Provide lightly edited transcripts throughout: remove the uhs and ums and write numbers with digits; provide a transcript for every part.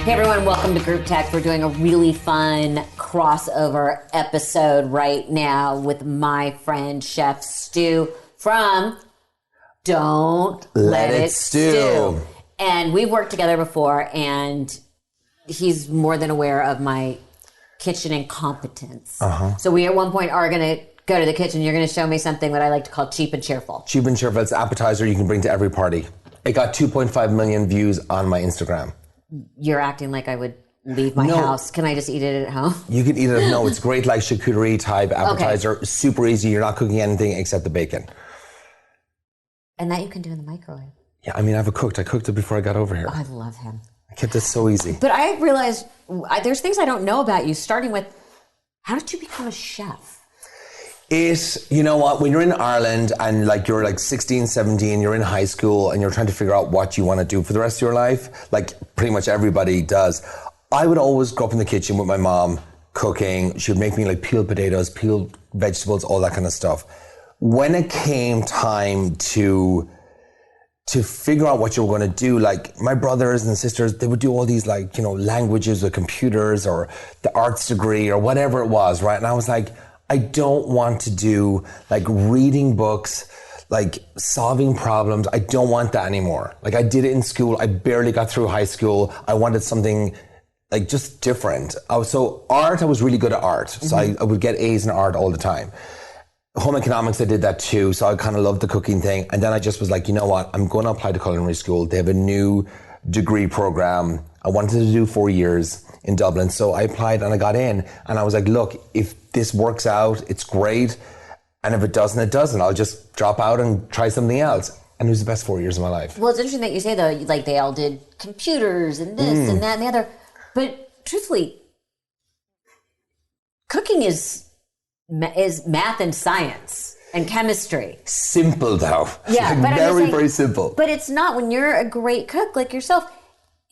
Hey everyone, welcome to Group Text. We're doing a really fun crossover episode right now with my friend Chef Stu from Don't Let It Stu. And we've worked together before, and he's more than aware of my kitchen incompetence. So we at one point are going to go to the kitchen. You're going to show me something that I like to call cheap and cheerful. Cheap and cheerful. It's an appetizer you can bring to every party. It got 2.5 million views on my Instagram. You're acting like I would leave my house. Can I just eat it at home? You can eat it. No, it's great, like charcuterie type appetizer. Okay. Super easy. You're not cooking anything except the bacon. And that you can do in the microwave. Yeah, I mean, I cooked it before I got over here. Oh, I love him. I kept it so easy. But I realized there's things I don't know about you, starting with, how did you become a chef? You know what, when you're in Ireland and you're 16, 17, you're in high school and you're trying to figure out what you want to do for the rest of your life, like pretty much everybody does. I would always go up in the kitchen with my mom cooking. She would make me peeled potatoes, peeled vegetables, all that kind of stuff. When it came time to figure out what you were going to do, my brothers and sisters, they would do all these languages or computers or the arts degree or whatever it was, right? And I was like, I don't want to do reading books, solving problems. I don't want that anymore. I did it in school. I barely got through high school. I wanted something just different. So art, I was really good at art. So I would get A's in art all the time. Home economics, I did that too. So I kind of loved the cooking thing. And then I just was like, you know what? I'm going to apply to culinary school. They have a new degree program. I wanted to do 4 years in Dublin. So I applied and I got in. And I was like, look, if this works out, it's great. And if it doesn't, it doesn't. I'll just drop out and try something else. And it was the best 4 years of my life. Well, it's interesting that you say, though, they all did computers and this and that and the other. But truthfully, cooking is math and science and chemistry. Simple, though. Yeah, but very, very simple. But it's not. When you're a great cook like yourself,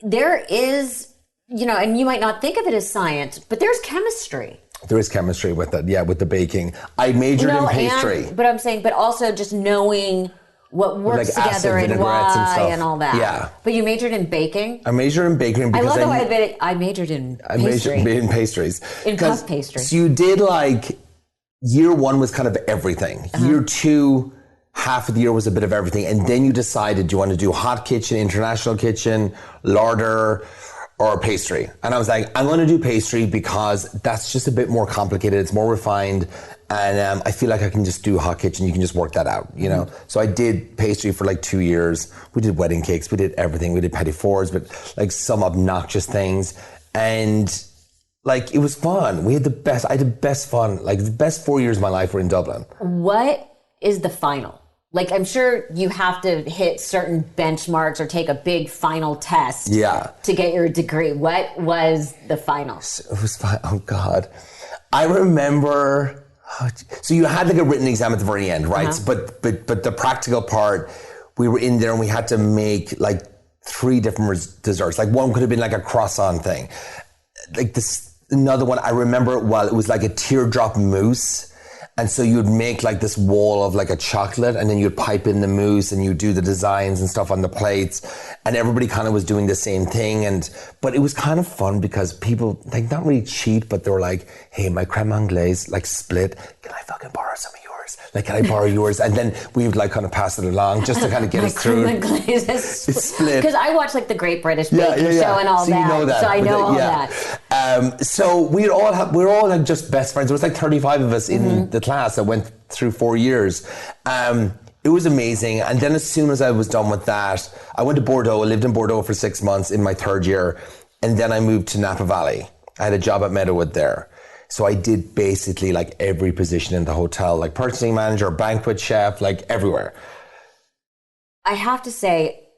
there is, and you might not think of it as science, but there's chemistry. There is chemistry with it, yeah, with the baking. I majored in pastry. But also just knowing what works together and why and all that. Yeah. But you majored in baking? I majored in baking because I love I majored in pastry. I majored in pastries. In puff pastry. So you did year one was kind of everything. Year two, half of the year was a bit of everything. And then you decided you want to do hot kitchen, international kitchen, larder, or pastry. And I was like, I'm going to do pastry because that's just a bit more complicated. It's more refined. And I feel like I can just do hot kitchen. You can just work that out, So I did pastry for 2 years. We did wedding cakes. We did everything. We did petit fours, but some obnoxious things. And it was fun. I had the best fun. The best 4 years of my life were in Dublin. What is the final? I'm sure you have to hit certain benchmarks or take a big final test to get your degree. What was the final? It was fine. Oh, God. I remember... So you had a written exam at the very end, right? But the practical part, we were in there and we had to make 3 different desserts. One could have been a croissant thing. Another one, I remember it was a teardrop mousse. And so you'd make this wall of a chocolate, and then you'd pipe in the mousse and you'd do the designs and stuff on the plates. And everybody kind of was doing the same thing. But it was kind of fun because people, not really cheat, but they were like, hey, my creme anglaise, split. Can I fucking borrow some of yours? Can I borrow yours? And then we would kind of pass it along just to kind of get us through. My creme anglaise is split. Because I watch the Great British Baking Show and all so that. You know that. So I know all that. So we were all just best friends. There was 35 of us in the class that went through 4 years. It was amazing. And then as soon as I was done with that, I went to Bordeaux. I lived in Bordeaux for 6 months in my 3rd year. And then I moved to Napa Valley. I had a job at Meadowood there. So I did basically every position in the hotel, purchasing manager, banquet chef, everywhere. I have to say,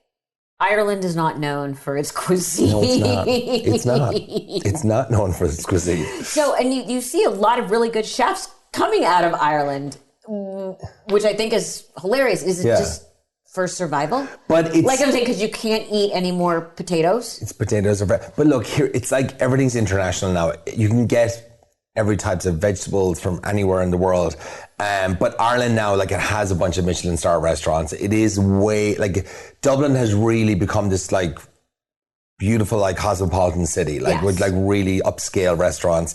Ireland is not known for its cuisine. No, it's not. It's not. It's not known for its cuisine. So, and you see a lot of really good chefs coming out of Ireland, which I think is hilarious. Is it just for survival? But it's... I'm saying, because you can't eat any more potatoes? It's potatoes. But look, here, it's everything's international now. You can get every types of vegetables from anywhere in the world. But Ireland now, it has a bunch of Michelin star restaurants. It is way, Dublin has really become this, beautiful, like cosmopolitan city, like with like really upscale restaurants.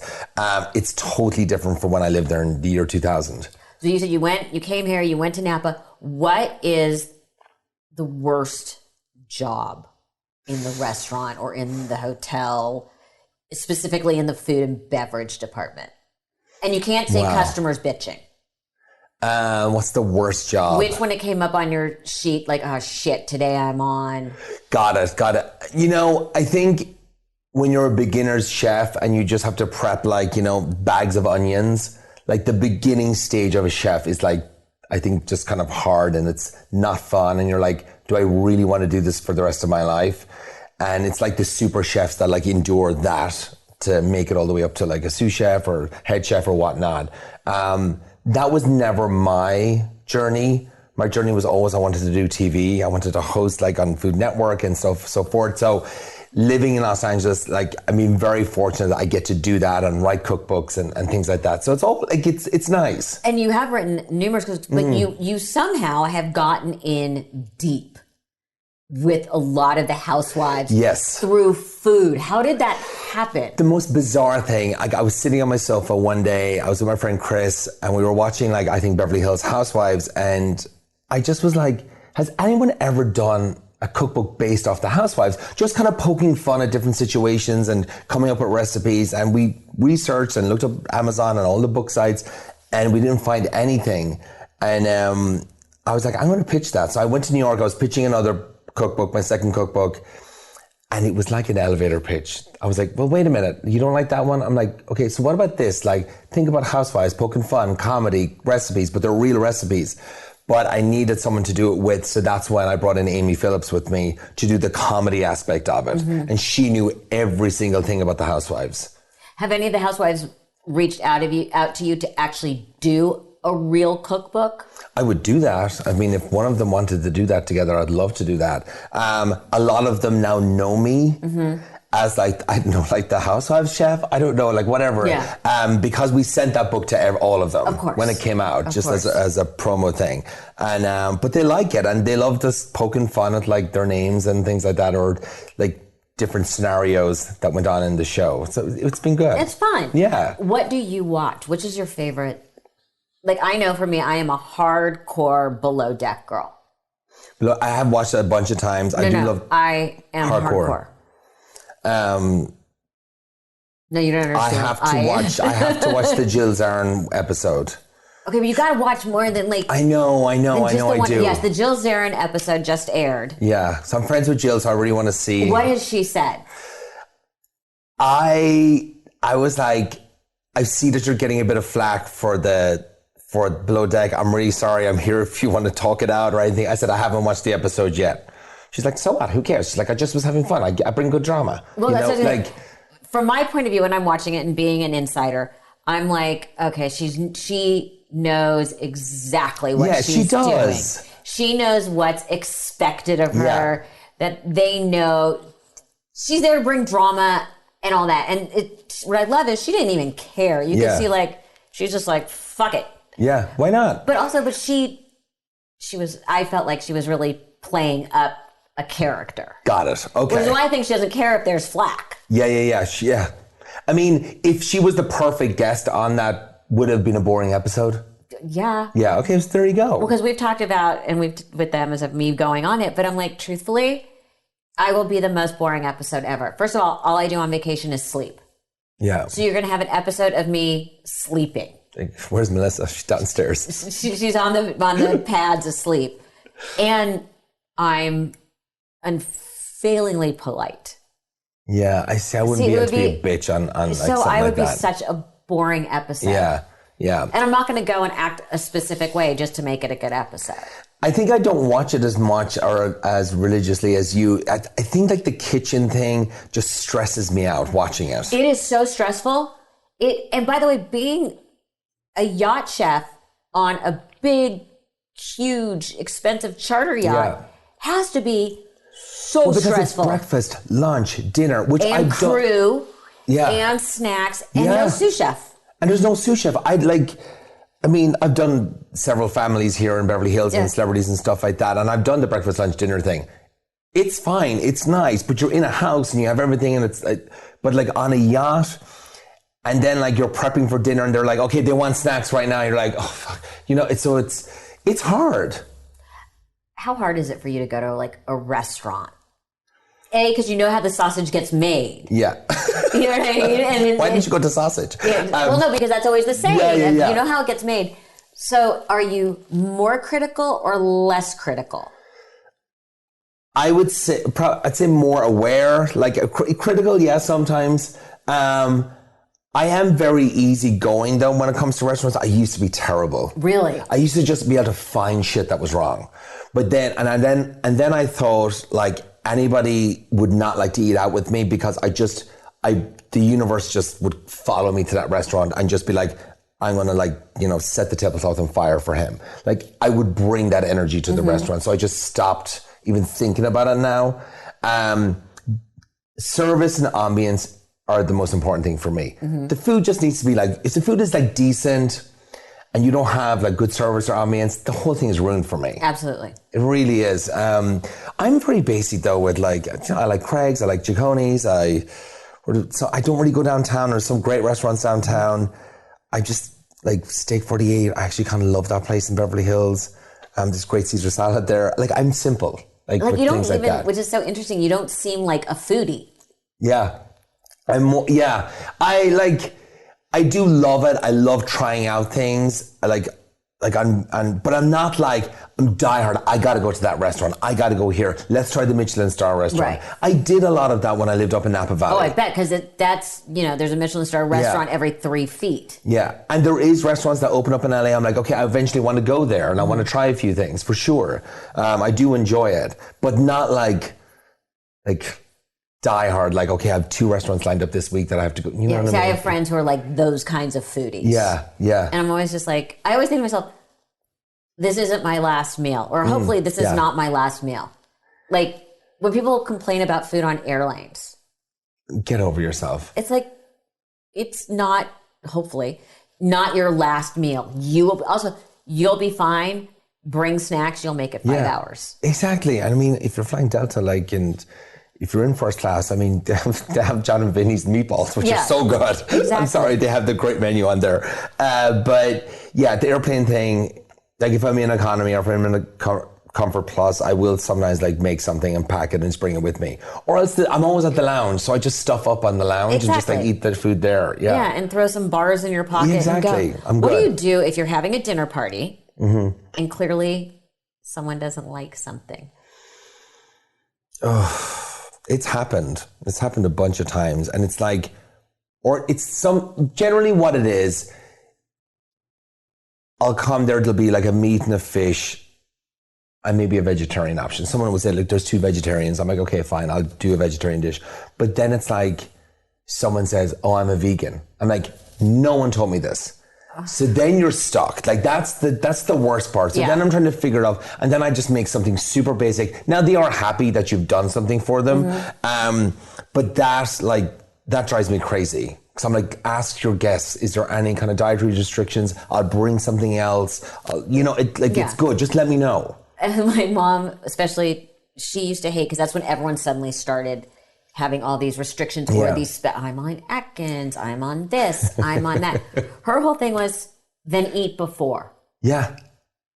It's totally different from when I lived there in the year 2000. So you said you came here, you went to Napa. What is the worst job in the restaurant or in the hotel, specifically in the food and beverage department? And you can't say customers bitching. What's the worst job? Which when it came up on your sheet, like, oh shit, today I'm on. Got it. You know, I think when you're a beginner's chef and you just have to prep like, you know, bags of onions, like the beginning stage of a chef is like, I think just kind of hard and it's not fun. And you're like, do I really want to do this for the rest of my life? And it's like the super chefs that like endure that to make it all the way up to like a sous chef or head chef or whatnot. That was never my journey. My journey was always I wanted to do TV. I wanted to host like on Food Network and so forth. So living in Los Angeles, like, I mean, very fortunate that I get to do that and write cookbooks and things like that. So it's all like, it's nice. And you have written numerous cookbooks, but you somehow have gotten in deep with a lot of the Housewives through food. How did that happen? The most bizarre thing, I was sitting on my sofa one day, I was with my friend Chris, and we were watching, like, I think Beverly Hills Housewives, and I just was like, has anyone ever done a cookbook based off the Housewives? Just kind of poking fun at different situations and coming up with recipes, and we researched and looked up Amazon and all the book sites, and we didn't find anything. And I was like, I'm going to pitch that. So I went to New York, I was pitching another cookbook, my second cookbook, and it was like an elevator pitch. I was like, well, wait a minute, you don't like that one? I'm like, okay, so what about this? Like, think about Housewives, poking fun, comedy, recipes, but they're real recipes. But I needed someone to do it with, so that's when I brought in Amy Phillips with me to do the comedy aspect of it. And she knew every single thing about the Housewives. Have any of the Housewives reached out to you to actually do a real cookbook? I would do that. I mean, if one of them wanted to do that together, I'd love to do that. A lot of them now know me as like, I don't know, like the Housewives chef. I don't know, like whatever. Yeah. Because we sent that book to all of them when it came out, just as a promo thing. And but they like it and they love just poking fun at like their names and things like that, or like different scenarios that went on in the show. So it's been good. It's fun. Yeah. What do you watch? Which is your favorite? Like, I know for me, I am a hardcore Below Deck girl. Look, I have watched it a bunch of times. I love I am hardcore. No, you don't understand. I have to watch the Jill Zarin episode. Okay, but you got to watch more than like... I know, I do. Yes, the Jill Zarin episode just aired. Yeah, so I'm friends with Jill, so I really want to see... What has she said? I was like, I see that you're getting a bit of flack for Below Deck. I'm really sorry. I'm here if you want to talk it out or anything. I said, I haven't watched the episode yet. She's like, so what? Who cares? She's like, I just was having fun. I bring good drama. Well, that's like, from my point of view, when I'm watching it and being an insider, I'm like, okay, she knows exactly what she's doing. She knows what's expected of her, that they know she's there to bring drama and all that. And what I love is she didn't even care. You can see like, she's just like, fuck it. Yeah, why not? But she was, I felt like she was really playing up a character. Got it. Okay. Which is why I think she doesn't care if there's flack. Yeah. I mean, if she was the perfect guest on that, would have been a boring episode. Yeah. Yeah, okay, so there you go. Well, because we've talked about, and with them as of me going on it, but I'm like, truthfully, I will be the most boring episode ever. First of all I do on vacation is sleep. Yeah. So you're going to have an episode of me sleeping. Where's Melissa? She's downstairs. She's on the pads asleep. And I'm unfailingly polite. Yeah, I wouldn't be able to be a bitch on like something like that. So I would be such a boring episode. Yeah. And I'm not going to go and act a specific way just to make it a good episode. I think I don't watch it as much or as religiously as you. I think like the kitchen thing just stresses me out watching it. It is so stressful. And by the way, being a yacht chef on a big, huge, expensive charter yacht has to be so stressful. It's breakfast, lunch, dinner, which and I don't... crew, and snacks, and no sous chef. And there's no sous chef. I've done several families here in Beverly Hills and celebrities and stuff like that, and I've done the breakfast, lunch, dinner thing. It's fine. It's nice, but you're in a house and you have everything, and it's like, but like on a yacht, and then like you're prepping for dinner and they're like, okay, they want snacks right now. You're like, oh fuck, it's hard. How hard is it for you to go to like a restaurant? Because you know how the sausage gets made. Yeah. You know what I mean? And why didn't you go to sausage? Yeah, well, no, because that's always the same. Yeah. You know how it gets made. So are you more critical or less critical? I'd say more aware, like critical, yeah, sometimes. I am very easygoing though when it comes to restaurants. I used to be terrible. Really? I used to just be able to find shit that was wrong. But then I thought like anybody would not like to eat out with me because the universe just would follow me to that restaurant and just be like, I'm going to set the tablecloth on fire for him. Like I would bring that energy to the restaurant. So I just stopped even thinking about it now. Service and ambience are the most important thing for me. The food just needs to be like, if the food is like decent and you don't have like good service or ambience, the whole thing is ruined for me. Absolutely. It really is. I'm pretty basic though with like, I like Craig's, I like Giaconi's, so I don't really go downtown. There's some great restaurants downtown. I just like Steak 48. I actually kind of love that place in Beverly Hills. There's great Caesar salad there. Like I'm simple. Like you don't even, like which is so interesting. You don't seem like a foodie. Yeah. I do love it. I love trying out things. But I'm not like, I'm diehard. I got to go to that restaurant. I got to go here. Let's try the Michelin star restaurant. Right. I did a lot of that when I lived up in Napa Valley. Oh, I bet. Because that's, there's a Michelin star restaurant every 3 feet. Yeah. And there is restaurants that open up in LA. I'm like, okay, I eventually want to go there and I want to try a few things for sure. I do enjoy it, but not like die hard, like, okay, I have 2 restaurants lined up this week that I have to go. You know what I mean? I have friends who are like those kinds of foodies. Yeah. And I'm always just like, I always think to myself, this isn't my last meal, or hopefully this is not my last meal. Like when people complain about food on airlines, get over yourself. It's like, it's not, hopefully, not your last meal. You'll be fine. Bring snacks. You'll make it 5 hours. Exactly. I mean, if you're flying Delta, and if you're in first class, I mean, they have John and Vinny's meatballs, which are so good. Exactly. I'm sorry, they have the great menu on there. But yeah, the airplane thing, like if I'm in economy or if I'm in a comfort plus, I will sometimes make something and pack it and just bring it with me. Or else I'm always at the lounge, so I just stuff up on the lounge and just eat the food there. Yeah, and throw some bars in your pocket exactly. and go. I'm good. What do you do if you're having a dinner party and clearly someone doesn't like something? Oh, it's happened. It's happened a bunch of times. And it's generally what it is, I'll come there, there'll be like a meat and a fish and maybe a vegetarian option. Someone would say, there's 2 vegetarians. I'm like, okay, fine, I'll do a vegetarian dish. But then it's like, someone says, oh, I'm a vegan. I'm like, no one told me this. So then you're stuck. That's the worst part. So then I'm trying to figure it out. And then I just make something super basic. Now they are happy that you've done something for them. But that drives me crazy. Because I'm like, ask your guests, is there any kind of dietary restrictions? I'll bring something else. It's good. Just let me know. And my mom, especially, she used to hate, because that's when everyone suddenly started having all these restrictions or these, I'm on Atkins, I'm on this, I'm on that. Her whole thing was, then eat before. Yeah.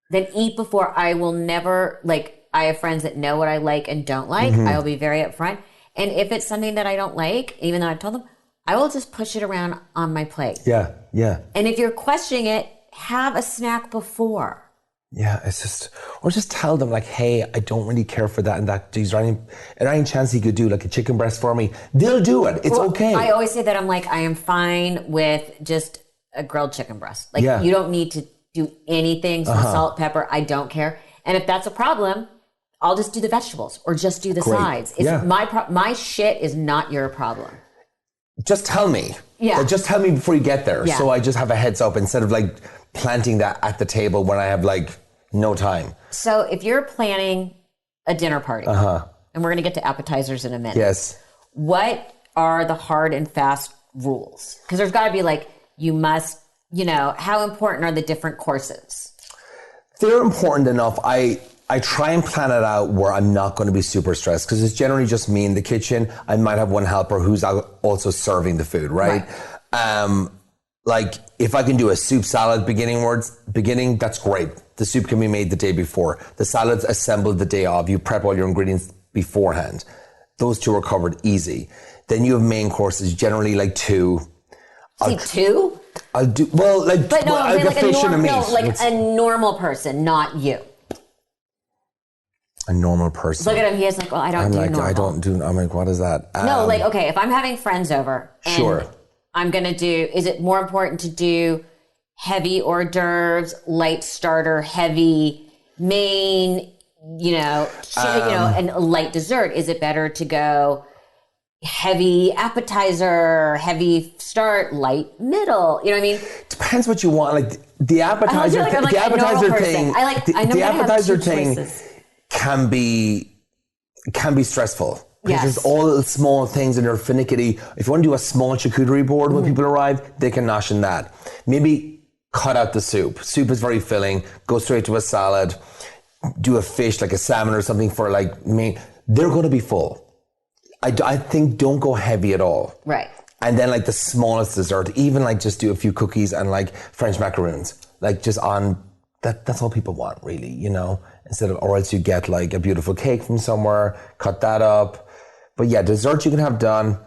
Then eat before. I will never, I have friends that know what I like and don't like. I will be very upfront. And if it's something that I don't like, even though I've told them, I will just push it around on my plate. Yeah. And if you're questioning it, have a snack before. Yeah, or just tell them hey, I don't really care for that and that. Is there any chance he could do a chicken breast for me? They'll do it. It's okay. I always say that I am fine with just a grilled chicken breast. You don't need to do anything, some salt, pepper. I don't care. And if that's a problem, I'll just do the vegetables or just do the sides. My shit is not your problem. Just tell me. Yeah. Just tell me before you get there. Yeah. So I just have a heads up instead of planting that at the table when I have no time. So if you're planning a dinner party, and we're going to get to appetizers in a minute. Yes. What are the hard and fast rules? Because there's got to be you must, how important are the different courses? They're important enough. I try and plan it out where I'm not going to be super stressed because it's generally just me in the kitchen. I might have one helper who's also serving the food, right? Like if I can do a soup salad beginning, that's great. The soup can be made the day before. The salad's assembled the day of. You prep all your ingredients beforehand. Those two are covered easy. Then you have main courses, generally like 2. See, 2? I'll do, well, like, but no, well, like fish and a meat. No, like a normal person, not you. A normal person. Look at him. He has like, well, I don't do normal. I'm like, what is that? No, like, okay, if I'm having friends over. And I'm going to do, is it more important to do heavy hors d'oeuvres, light starter, heavy main, and a light dessert? Is it better to go heavy appetizer, heavy start, light middle? You know what I mean? Depends what you want. Like the appetizer, the appetizer thing can be stressful. Because there's all the small things and they're finicky. If you want to do a small charcuterie board when people arrive, they can nosh in that. Maybe cut out the soup. Soup is very filling. Go straight to a salad. Do a fish like a salmon or something for like me. They're going to be full. I think don't go heavy at all. Right. And then like the smallest dessert, even like just do a few cookies and like French macaroons. Like just on, that's all people want really, instead of, or else you get like a beautiful cake from somewhere, cut that up. But yeah, dessert you can have done.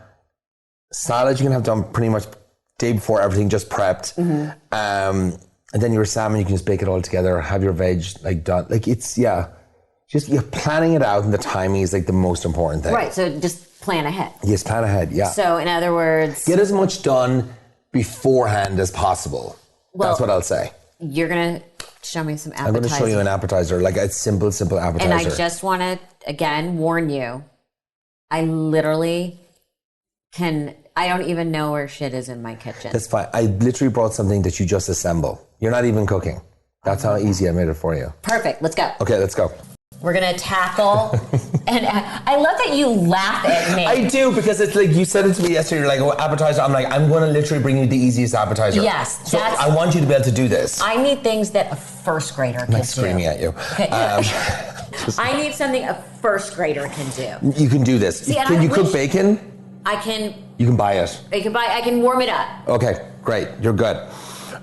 Salad you can have done pretty much day before everything just prepped. And then your salmon, you can just bake it all together, have your veg like done. Like it's, just you're planning it out and the timing is like the most important thing. Right, so just plan ahead. Yes, plan ahead, yeah. So in other words... Get as much done beforehand as possible. Well, that's what I'll say. You're going to show me some appetizers. I'm going to show you an appetizer, like a simple appetizer. And I just want to, again, warn you, I literally I don't even know where shit is in my kitchen. That's fine. I literally brought something that you just assemble. You're not even cooking. That's how easy I made it for you. Perfect. Let's go. Okay, let's go. We're going to tackle, and I love that you laugh at me. I do, because it's like, you said it to me yesterday, you're like, oh, appetizer. I'm like, I'm going to literally bring you the easiest appetizer. Yes. So I want you to be able to do this. I need things that a first grader can do. I'm screaming at you. Okay. I need something a first grader can do. You can do this. See, can you cook bacon? I can. You can buy it. I can warm it up. Okay, great. You're good.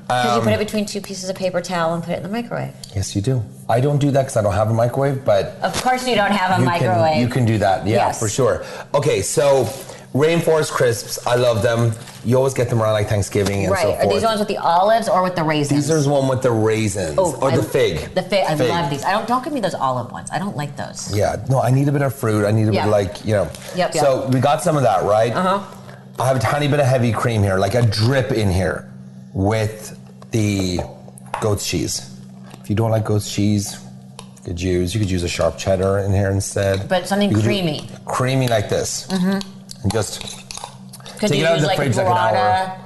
Because you put it between 2 pieces of paper towel and put it in the microwave. Yes, you do. I don't do that because I don't have a microwave, but... Of course you don't have a microwave. You can do that, yes. For sure. Okay, so Rainforest Crisps, I love them. You always get them around like Thanksgiving and so forth. Are these ones with the olives or with the raisins? These are the one with the raisins. Or the fig. The fig. I love these. Don't give me those olive ones. I don't like those. Yeah, no, I need a bit of fruit. I need a bit like, Yep. So we got some of that, right? I have a tiny bit of heavy cream here, like a drip in here with the goat's cheese. If you don't like goat's cheese, you could use a sharp cheddar in here instead. But something creamy. Creamy like this. And just take it out of the fridge like an hour.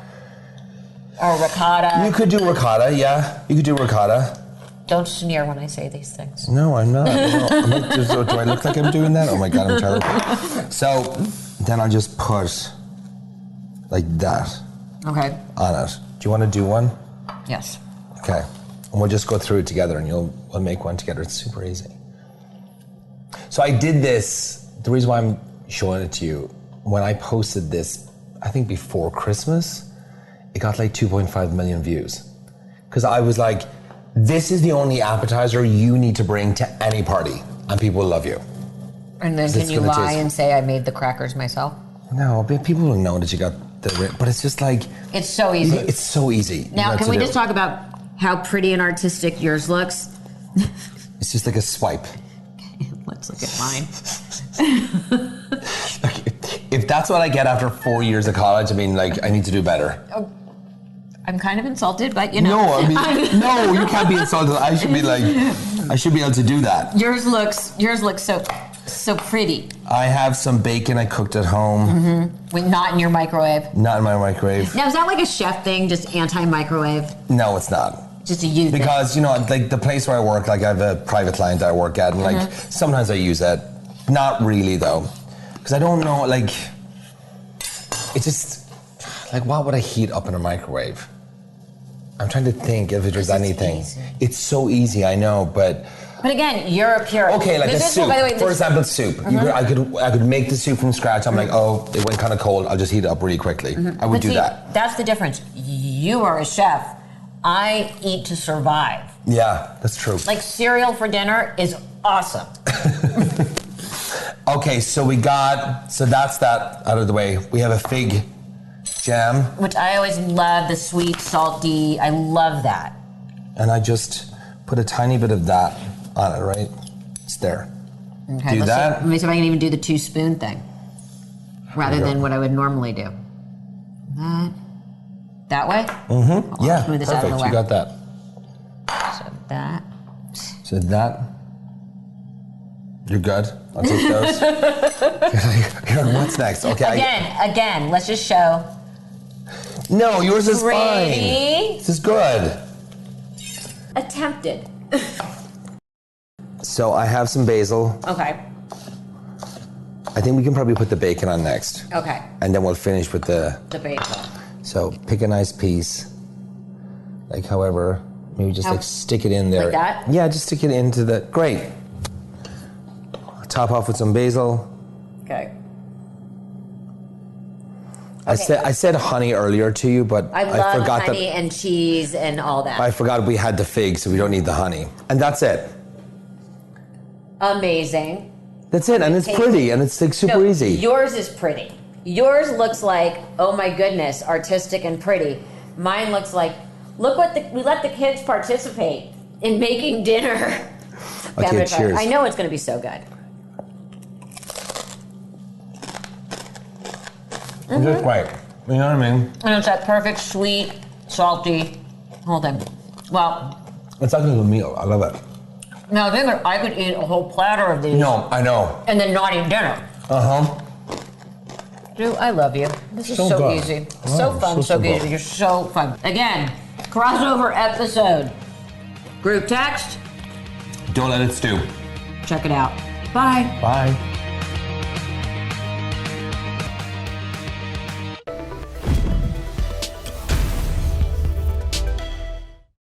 Or ricotta. You could do ricotta, yeah. You could do ricotta. Don't sneer when I say these things. No, I'm not. Do I look like I'm doing that? Oh my God, I'm terrible. So then I'll just put like that. Okay. On it. Do you want to do one? Yes. Okay. And we'll just go through it together and we'll make one together. It's super easy. So I did this, the reason why I'm showing it to you, when I posted this, I think before Christmas, it got like 2.5 million views. Because I was like, this is the only appetizer you need to bring to any party and people will love you. And then can you lie and say I made the crackers myself? No, but people will know that you got but it's just like... It's so easy. It's so easy. Now, can we just talk about how pretty and artistic yours looks? It's just like a swipe. Okay, let's look at mine. If that's what I get after 4 years of college, I mean, like, I need to do better. I'm kind of insulted, but No, I mean, no, you can't be insulted. I should be able to do that. Yours looks so pretty. I have some bacon I cooked at home. Not in your microwave. Not in my microwave. Now, is that like a chef thing, just anti-microwave? No, it's not. Just a you thing? Because, like the place where I work, like I have a private client that I work at, and like sometimes I use it. Not really though. Because I don't know, like, it's just, like what would I heat up in a microwave? I'm trying to think if there's anything. It's so easy, I know, but again, you're a pure. Okay, like a soup. For example, soup. I could make the soup from scratch. I'm like, oh, it went kind of cold. I'll just heat it up really quickly. I would do that. That's the difference. You are a chef. I eat to survive. Yeah, that's true. Like cereal for dinner is awesome. Okay, so that's that out of the way. We have a fig jam. Which I always love, the sweet, salty. I love that. And I just put a tiny bit of that on it, right? It's there. Okay, do that. Let me see if I can even do the 2-spoon thing. Rather than what I would normally do. That way? Mm-hmm. Yeah, move this perfect. Out of the way. You got that. So that. You're good. I'll take those. What's next? Okay. Again, let's just show. No, yours is fine. This is good. Attempted. So I have some basil. Okay. I think we can probably put the bacon on next. Okay. And then we'll finish with the basil. So pick a nice piece. Like however, maybe just like stick it in there. Like that? Yeah, just stick it into the, great. Top off with some basil. Okay. I said honey earlier to you, but I forgot honey and cheese and all that. I forgot we had the fig, so we don't need the honey. And that's it. Amazing. That's it, and it's pretty, and it's like super easy. Yours is pretty. Yours looks like, oh my goodness, artistic and pretty. Mine looks like, we let the kids participate in making dinner. Okay, cheers. I know it's going to be so good. It's just right. You know what I mean? And it's that perfect, sweet, salty whole thing. Well, it's like a little meal. I love it. Now, I could eat a whole platter of these. No, I know. And then not eat dinner. Stu, I love you. This is so easy. Wow, so fun, so easy. You're so fun. Again, crossover episode. Group text. Don't let it stew. Check it out. Bye. Bye.